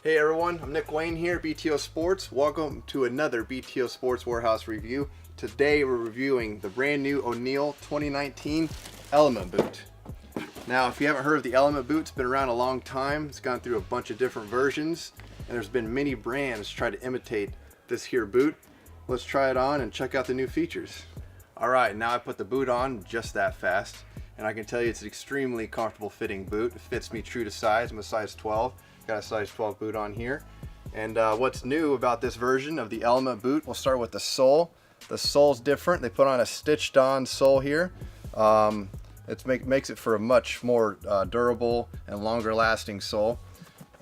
Hey everyone, I'm Nick Wayne here, BTO Sports. Welcome to another BTO Sports Warehouse review. Today we're reviewing the brand new O'Neill 2019 Element boot. Now, if you haven't heard of the Element boot, it's been around a long time. It's gone through a bunch of different versions, and there's been many brands try to imitate this here boot. Let's try it on and check out the new features. All right, now I put the boot on just that fast, and I can tell you it's an extremely comfortable fitting boot. It fits me true to size. I'm a size 12. Got a size 12 boot on here. And what's new about this version of the Element boot, we'll start with the sole. The sole's different. They put on a stitched on sole here. It makes it for a much more durable and longer lasting sole.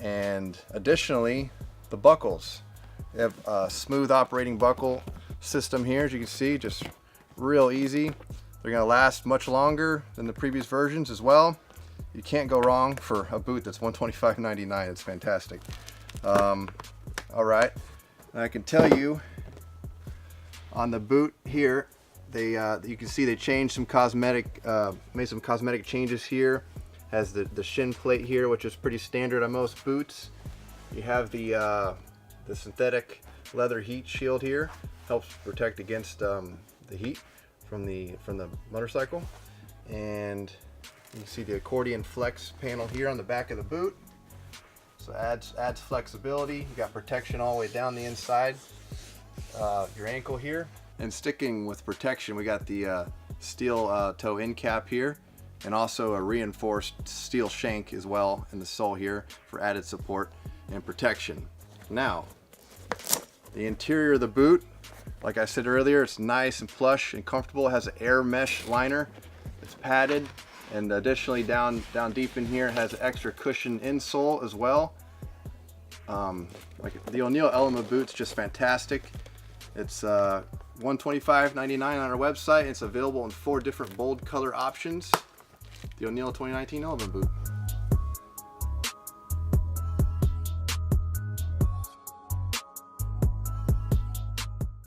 And additionally, the buckles. They have a smooth operating buckle system here, as you can see, just real easy. They're gonna last much longer than the previous versions as well. You can't go wrong for a boot that's $125.99. It's fantastic. All right, and I can tell you on the boot here, you can see they changed some made some cosmetic changes here. Has the shin plate here, which is pretty standard on most boots. You have the synthetic leather heat shield here, helps protect against the heat from the motorcycle, and you can see the accordion flex panel here on the back of the boot. So adds flexibility. You got protection all the way down the inside your ankle here. And sticking with protection, we got the steel toe end cap here, and also a reinforced steel shank as well in the sole here for added support and protection. Now, the interior of the boot, like I said earlier, it's nice and plush and comfortable. It has an air mesh liner. It's padded. And additionally, down deep in here, it has an extra cushion insole as well. Like the O'Neill Element boot's just fantastic. It's $125.99 on our website. It's available in 4 different bold color options. The O'Neill 2019 Element boot.